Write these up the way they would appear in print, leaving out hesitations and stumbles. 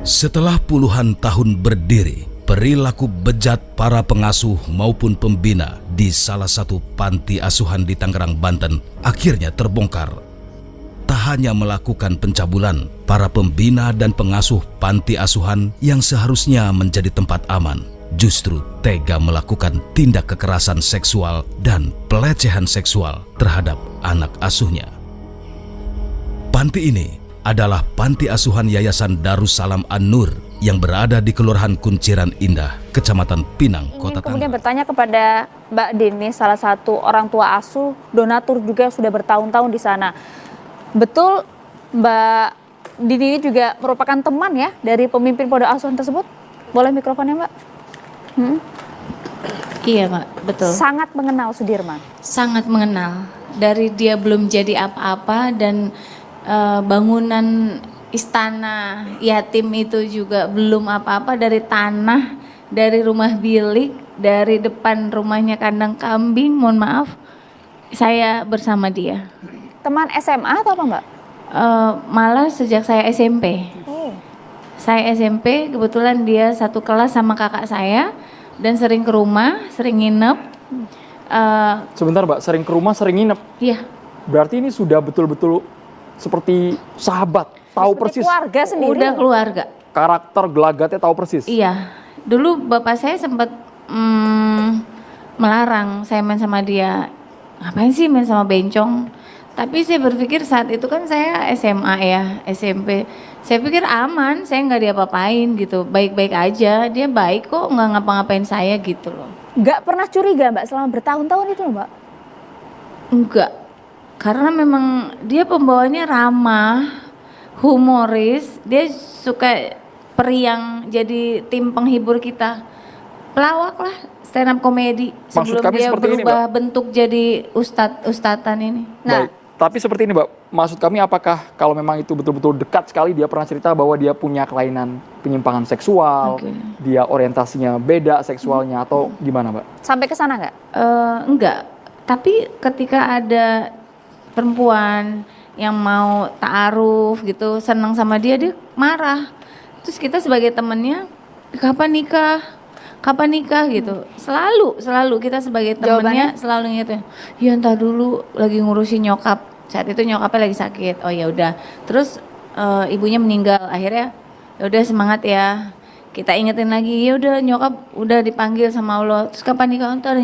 Setelah puluhan tahun berdiri, perilaku bejat para pengasuh maupun pembina di salah satu panti asuhan di Tangerang, Banten akhirnya terbongkar. Tak hanya melakukan pencabulan, para pembina dan pengasuh panti asuhan yang seharusnya menjadi tempat aman, justru tega melakukan tindak kekerasan seksual dan pelecehan seksual terhadap anak asuhnya. Panti ini adalah Panti Asuhan Yayasan Darussalam An-Nur yang berada di Kelurahan Kunciran Indah, Kecamatan Pinang, Kota Tangerang. Kemudian bertanya kepada Mbak Dini, salah satu orang tua asuh, donatur juga sudah bertahun-tahun di sana. Betul Mbak Dini ini juga merupakan teman ya dari pemimpin pondok asuhan tersebut? Boleh mikrofonnya Mbak? Iya Mbak, betul. Sangat mengenal Sudirman? Sangat mengenal. Dari dia belum jadi apa-apa dan bangunan istana yatim itu juga belum apa-apa, dari tanah, dari rumah bilik, dari depan rumahnya kandang kambing, mohon maaf, saya bersama dia. Teman SMA atau apa Mbak? Malah sejak saya SMP. Saya SMP, kebetulan dia satu kelas sama kakak saya dan sering ke rumah, sering nginep. Sebentar Mbak, sering ke rumah, sering nginep. Iya. Berarti ini sudah betul-betul seperti sahabat, tahu Seperti persis. keluarga sendiri. Udah keluarga. Karakter gelagatnya tahu persis. Iya. Dulu bapak saya sempat melarang saya main sama dia. Ngapain sih main sama bencong? Tapi saya berpikir saat itu kan saya SMA ya, SMP. Saya pikir aman, saya nggak diapa-apain gitu, baik-baik aja. Dia baik kok, nggak ngapa-ngapain saya gitu loh. Nggak pernah curiga Mbak selama bertahun-tahun itu loh Mbak? Enggak, karena memang dia pembawanya ramah, humoris. Dia suka periang, jadi tim penghibur kita. Pelawak lah, stand up komedi. Sebelum kami dia seperti ini, berubah Mbak. bentuk jadi ustadzan ini. Nah, Baik. Tapi seperti ini Mbak, maksud kami apakah kalau memang itu betul-betul dekat sekali, dia pernah cerita bahwa dia punya kelainan penyimpangan seksual, Oke. dia orientasinya beda seksualnya, atau gimana Mbak? sampai ke sana nggak? Enggak, tapi ketika ada perempuan yang mau ta'aruf gitu, senang sama dia, dia marah. Terus kita sebagai temennya, kapan nikah? Kapan nikah gitu? Selalu kita sebagai temennya selalu gitu. Ya entar dulu, lagi ngurusin nyokap. Saat itu nyokapnya lagi sakit. Oh ya udah. Terus ibunya meninggal. Akhirnya ya udah semangat ya. Kita ingetin lagi, ya udah nyokap udah dipanggil sama Allah. Terus kapan nikah? Entar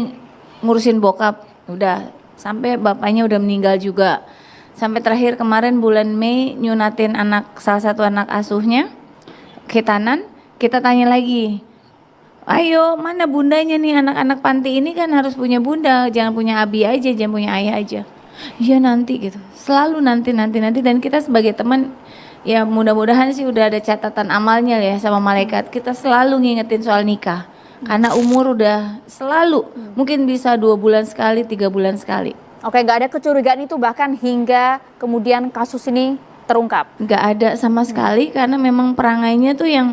ngurusin bokap. Udah, sampai bapaknya udah meninggal juga. Sampai terakhir kemarin bulan Mei nyunatin salah satu anak asuhnya, khitanan. Kita tanya lagi, ayo mana bundanya nih, anak-anak panti ini kan harus punya bunda, jangan punya abi aja, jangan punya ayah aja. Iya nanti gitu, selalu nanti, dan kita sebagai teman ya mudah-mudahan sih udah ada catatan amalnya ya sama malaikat. Kita selalu ngingetin soal nikah, karena umur udah selalu, mungkin bisa 2 bulan sekali, 3 bulan sekali. Oke, nggak ada kecurigaan itu bahkan hingga kemudian kasus ini terungkap? Nggak ada sama sekali, karena memang perangainya tuh yang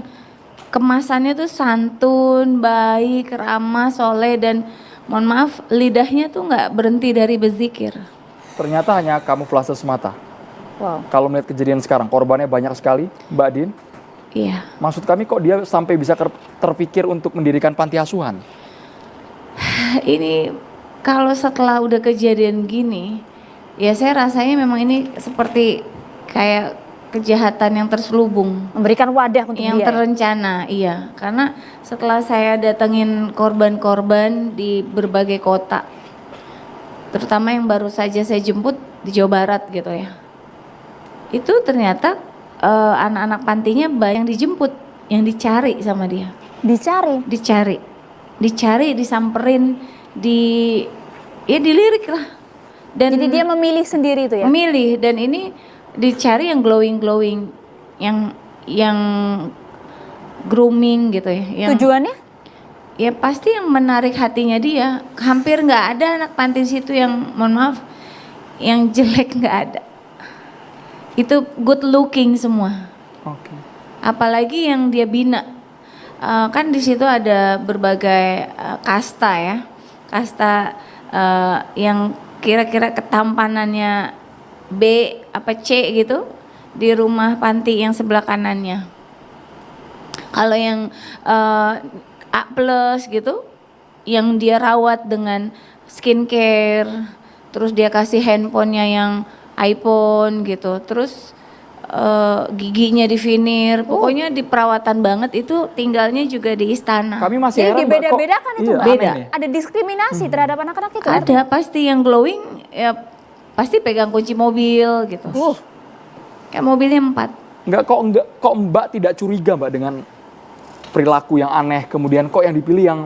kemasannya tuh santun, baik, ramah, soleh, dan mohon maaf lidahnya tuh nggak berhenti dari berzikir. Ternyata hanya kamuflase semata. Wow. Kalau melihat kejadian sekarang, korbannya banyak sekali, Mbak Din. Iya. Maksud kami kok dia sampai bisa terpikir untuk mendirikan panti asuhan? Ini kalau setelah udah kejadian gini, ya saya rasanya memang ini seperti kayak kejahatan yang terselubung, Memberikan wadah untuk yang dia. terencana. Iya, karena setelah saya datengin korban-korban di berbagai kota, terutama yang baru saja saya jemput di Jawa Barat gitu ya, itu ternyata anak-anak pantinya banyak yang dijemput, yang dicari sama dia. Dicari, disamperin, dilirik lah. Dan Jadi dia memilih sendiri itu ya? memilih, dan ini dicari yang glowing, yang grooming gitu ya. Yang, Tujuannya? ya pasti yang menarik hatinya dia. Hampir nggak ada anak panti situ yang, mohon maaf, yang jelek, nggak ada. Itu good looking semua. Oke. Apalagi yang dia bina. Kan di situ ada berbagai kasta ya. Kasta yang kira-kira ketampanannya B apa C gitu di rumah panti yang sebelah kanannya. Kalau yang A plus gitu, yang dia rawat dengan skincare, terus dia kasih handphonenya yang iPhone gitu, terus giginya di veneer, pokoknya di perawatan banget. Itu tinggalnya juga di istana. Kami masih Jadi heran, Mbak, kok- dibeda-bedakan itu iya, Mbak? Beda. aneh nih. Ada diskriminasi terhadap anak-anak itu? Ada pasti yang glowing ya, pasti pegang kunci mobil gitu. Kayak mobilnya 4. Enggak, kok Mbak tidak curiga Mbak dengan perilaku yang aneh, kemudian kok yang dipilih yang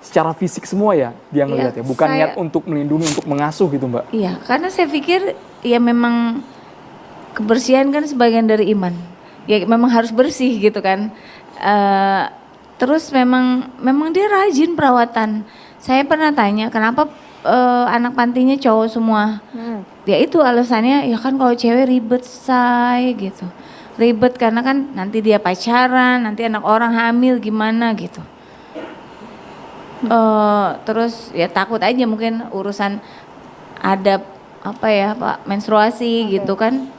secara fisik semua ya dia ngelihat ya, bukan saya- niat untuk melindungi, untuk mengasuh gitu Mbak. Iya, karena saya pikir ya memang kebersihan kan sebagian dari iman. Ya memang harus bersih gitu kan. Terus memang dia rajin perawatan. Saya pernah tanya kenapa anak pantinya cowok semua. Ya itu alasannya, ya kan kalau cewek ribet say gitu. Ribet karena kan nanti dia pacaran, nanti anak orang hamil gimana gitu. Terus ya takut aja mungkin urusan adab apa ya Pak, menstruasi gitu kan.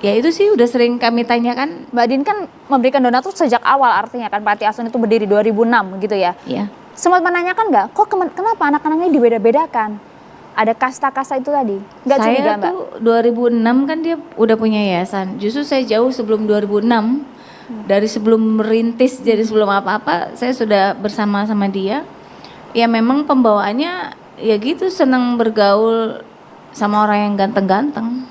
Ya itu sih udah sering kami tanyakan. Mbak Din kan memberikan donatur sejak awal, artinya kan panti asuhan itu berdiri 2006 gitu ya. Ya. Sempat menanyakan nggak, kok kenapa anak-anaknya dibeda-bedakan? Ada kasta-kasta itu tadi? Nggak curiga Saya Mbak? tuh 2006 kan dia udah punya yayasan. Justru saya jauh sebelum 2006. Dari sebelum merintis, jadi sebelum apa-apa saya sudah bersama sama dia. Ya memang pembawaannya ya gitu, senang bergaul sama orang yang ganteng-ganteng.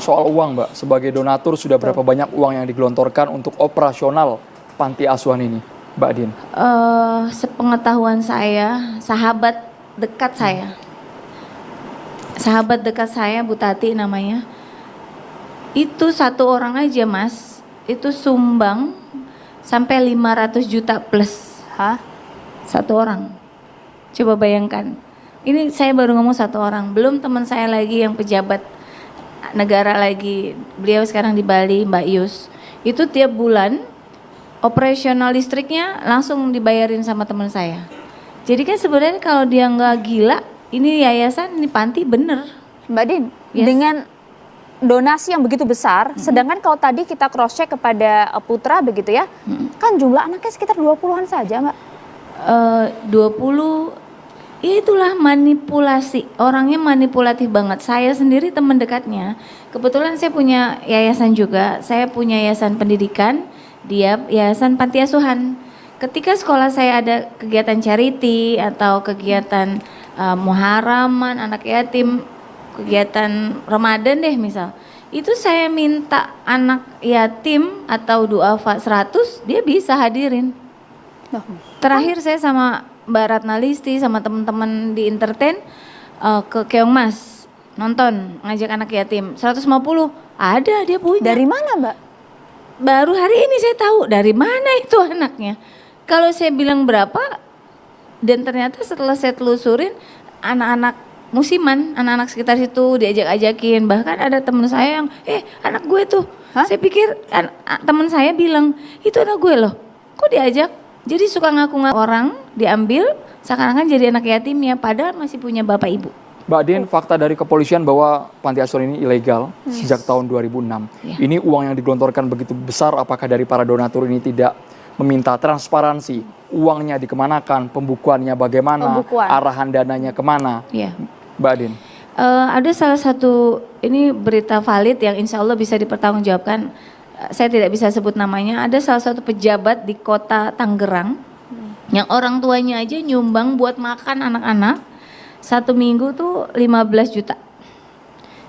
Soal uang Mbak, sebagai donatur sudah berapa banyak uang yang digelontorkan untuk operasional panti asuhan ini Mbak Din? Sepengetahuan saya, sahabat dekat saya Bu Tati namanya, itu satu orang aja Mas, itu sumbang sampai 500 juta plus. Hah? Satu orang. Coba bayangkan. Ini saya baru ngomong satu orang, belum teman saya lagi yang pejabat negara lagi. Beliau sekarang di Bali, Mbak Yus. Itu tiap bulan operasional listriknya langsung dibayarin sama teman saya. Jadi kan sebenarnya kalau dia nggak gila, ini yayasan, ini panti bener. Mbak Din, Yes. dengan donasi yang begitu besar, sedangkan kalau tadi kita cross check kepada Putra begitu ya, kan jumlah anaknya sekitar 20-an saja Mbak. 20, ya itulah manipulasi, orangnya manipulatif banget. Saya sendiri teman dekatnya, kebetulan saya punya yayasan juga, saya punya yayasan pendidikan, dia yayasan panti asuhan. Ketika sekolah saya ada kegiatan charity atau kegiatan muharaman anak yatim, kegiatan Ramadan deh misal, itu saya minta anak yatim atau duafa 100, dia bisa hadirin. Terakhir saya sama Mbak Ratna Listi sama teman-teman di entertain ke Keongmas nonton, ngajak anak yatim 150, ada dia punya. Dari mana Mbak? Baru hari ini saya tahu dari mana itu anaknya. Kalau saya bilang berapa, dan ternyata setelah saya telusurin, anak-anak musiman, anak-anak sekitar situ diajak-ajakin. Bahkan ada teman saya yang, anak gue tuh. Hah? Saya pikir teman saya bilang, itu anak gue loh. Kok diajak? Jadi suka ngaku-ngaku orang, diambil, seakan-akan jadi anak yatimnya, padahal masih punya bapak ibu. Mbak Din, fakta dari kepolisian bahwa panti asuhan ini ilegal sejak tahun 2006. Ya. Ini uang yang digelontorkan begitu besar, apakah dari para donatur ini tidak meminta transparansi? Uangnya dikemanakan, pembukuannya bagaimana, Pembukuan. arahan dananya kemana? Iya. Mbak Din. Ada salah satu, ini berita valid yang insya Allah bisa dipertanggungjawabkan. Saya tidak bisa sebut namanya. Ada salah satu pejabat di kota Tangerang yang orang tuanya aja nyumbang buat makan anak-anak 1 minggu tuh 15 juta.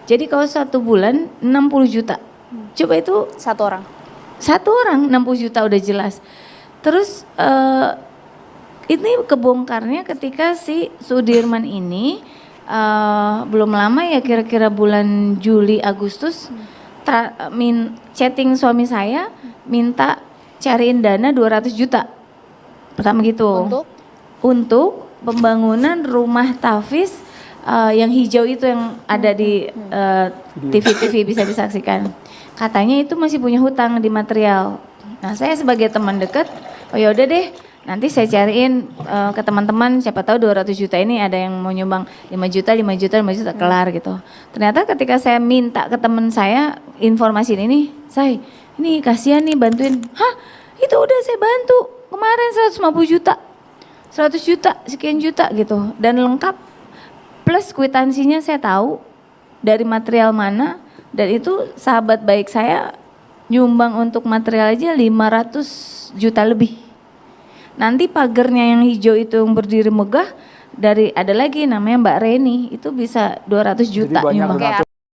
Jadi kalau 1 bulan 60 juta. Coba itu Satu orang. satu orang 60 juta udah jelas. Terus ini kebongkarnya ketika si Sudirman ini belum lama ya, kira-kira bulan Juli Agustus chatting suami saya minta cariin dana 200 juta. Pertama gitu. Untuk pembangunan rumah tahfiz yang hijau itu yang ada di TV-TV bisa disaksikan. Katanya itu masih punya hutang di material. Nah, saya sebagai teman dekat, oh ya udah deh, nanti saya cariin ke teman-teman, siapa tahu 200 juta ini ada yang mau nyumbang 5 juta, 5 juta, 5 juta kelar gitu. Ternyata ketika saya minta ke teman saya informasi ini, saya ini kasihan nih bantuin. Hah, itu udah saya bantu kemarin 150 juta, 100 juta, sekian juta gitu. Dan lengkap, plus kwitansinya saya tahu dari material mana. Dan itu sahabat baik saya nyumbang untuk material aja 500 juta lebih. Nanti pagernya yang hijau itu yang berdiri megah, dari ada lagi namanya Mbak Reni, itu bisa 200 juta banyak nyumbang. donatur.